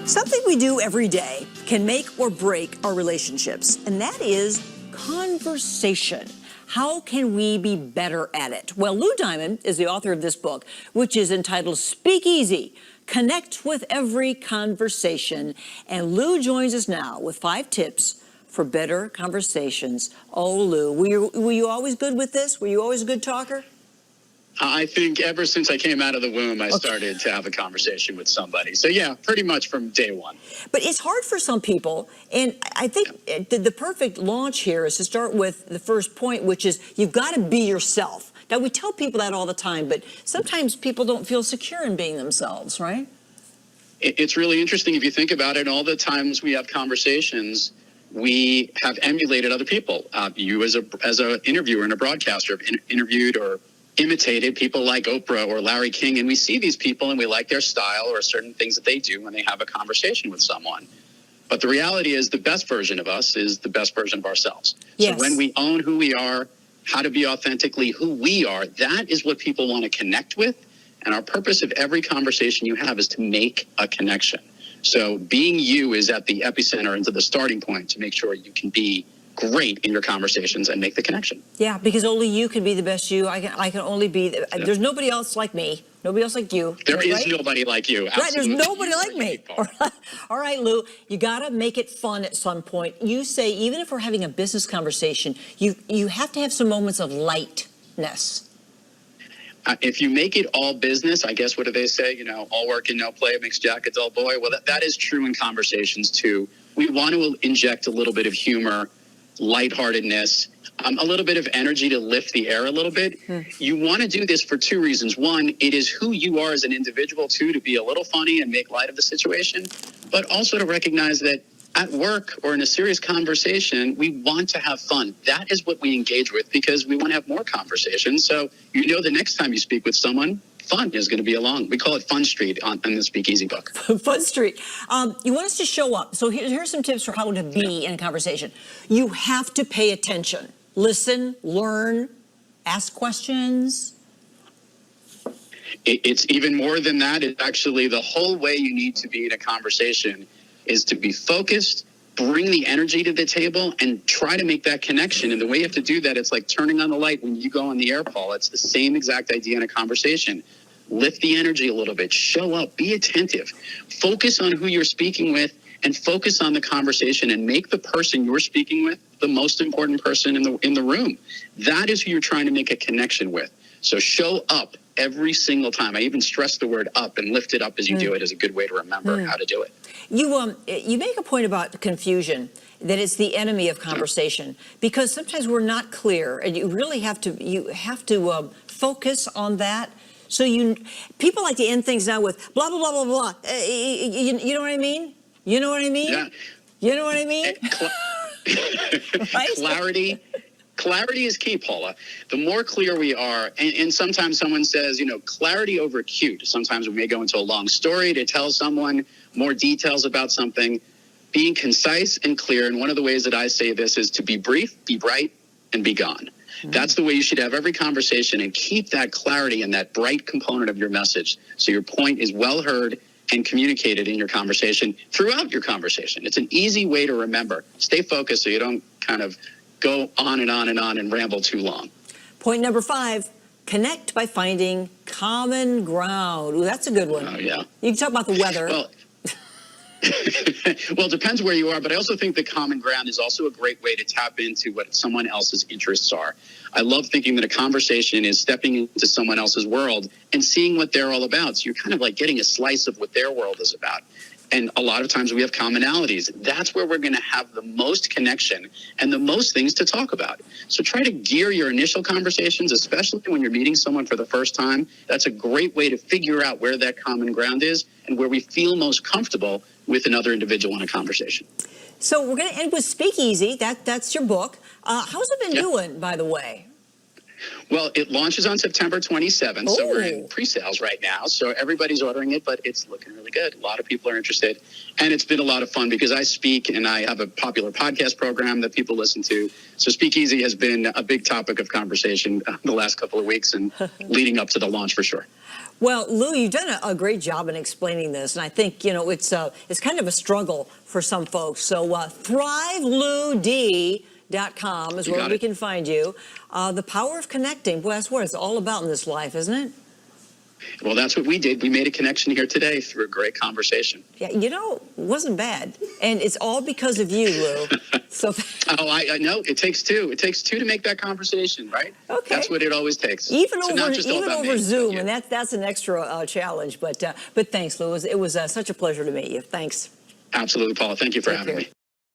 Something we do every day can make or break our relationships, and that is conversation. How can we be better at it? Well, Lou Diamond is the author of this book, which is entitled Speak Easy, Connect with Every Conversation. And Lou joins us now with 5 tips for better conversations. Oh, Lou, were you always good with this? Were you always a good talker? I think ever since I came out of the womb, I started to have a conversation with somebody. So, yeah, pretty much from day one. But it's hard for some people, and I think the perfect launch here is to start with the first point, which is you've got to be yourself. Now, we tell people that all the time, but sometimes people don't feel secure in being themselves, right? It's really interesting if you think about it. All the times we have conversations, we have emulated other people. You as a interviewer and a broadcaster have interviewed or imitated people like Oprah or Larry King, and we see these people and we like their style or certain things that they do when they have a conversation with someone. But the reality is the best version of us is the best version of ourselves. Yes. So when we own who we are, how to be authentically who we are, that is what people want to connect with. And our purpose of every conversation you have is to make a connection. So being you is at the epicenter and to the starting point to make sure you can be great in your conversations and make the connection. Yeah, because only you can be the best you. I can only be. There's nobody else like me. Nobody else like you. There is nobody like you. Absolutely. Right, there's nobody like me. People. All right, Lou, you got to make it fun at some point. You say even if we're having a business conversation, you have to have some moments of lightness. If you make it all business, I guess, what do they say? You know, all work and no play makes Jack a dull boy. Well, that is true in conversations, too. We want to inject a little bit of humor, lightheartedness, a little bit of energy to lift the air a little bit. You want to do this for 2 reasons. One, it is who you are as an individual, too, to be a little funny and make light of the situation, but also to recognize that at work or in a serious conversation, we want to have fun. That is what we engage with because we want to have more conversations. So you know the next time you speak with someone, fun is going to be along. We call it Fun Street on the Speak Easy book. Fun Street. You want us to show up. So here's some tips for how to be in a conversation. You have to pay attention. Listen, learn, ask questions. It's even more than that. It's actually the whole way you need to be in a conversation is to be focused, bring the energy to the table, and try to make that connection. And the way you have to do that, it's like turning on the light when you go on the air, Paul. It's the same exact idea in a conversation. Lift the energy a little bit. Show up. Be attentive. Focus on who you're speaking with and focus on the conversation and make the person you're speaking with the most important person in the room. That is who you're trying to make a connection with. So show up every single time. I even stress the word up and lift it up as you do it is a good way to remember how to do it. You make a point about confusion, that it's the enemy of conversation, because sometimes we're not clear, and you really have to focus on that. So people like to end things now with blah, blah, blah, blah, blah. You know what I mean? You know what I mean? Yeah. You know what I mean? Right? Clarity is key, Paula. The more clear we are, and sometimes someone says, clarity over cute. Sometimes we may go into a long story to tell someone more details about something. Being concise and clear, and one of the ways that I say this is to be brief, be bright, and be gone. That's the way you should have every conversation, and keep that clarity and that bright component of your message so your point is well heard and communicated in your conversation throughout your conversation. It's an easy way to remember. Stay focused so you don't kind of go on and on and on and ramble too long. Point number 5, connect by finding common ground. Ooh, that's a good one. Oh, yeah. You can talk about the weather. Well, it depends where you are, but I also think the common ground is also a great way to tap into what someone else's interests are. I love thinking that a conversation is stepping into someone else's world and seeing what they're all about. So you're kind of like getting a slice of what their world is about. And a lot of times we have commonalities. That's where we're going to have the most connection and the most things to talk about. So try to gear your initial conversations, especially when you're meeting someone for the first time. That's a great way to figure out where that common ground is and where we feel most comfortable with another individual in a conversation. So we're going to end with Speak Easy. That's your book. How's it been doing, by the way? Well, it launches on September 27th, so we're in pre-sales right now. So everybody's ordering it, but it's looking really good. A lot of people are interested. And it's been a lot of fun because I speak and I have a popular podcast program that people listen to. So Speak Easy has been a big topic of conversation the last couple of weeks and leading up to the launch for sure. Well, Lou, you've done a great job in explaining this, and I think, you know, it's kind of a struggle for some folks. So thrivelud.com is where we can find you. The power of connecting, boy, that's what it's all about in this life, isn't it? Well, that's what we did. We made a connection here today through a great conversation. Yeah, you know, it wasn't bad. And it's all because of you, Lou. So I know. It takes two. It takes two to make that conversation, right? Okay. That's what it always takes. Even so over Zoom, and that's an extra challenge. But thanks, Lou. It was such a pleasure to meet you. Thanks. Absolutely, Paula. Thank you for having me.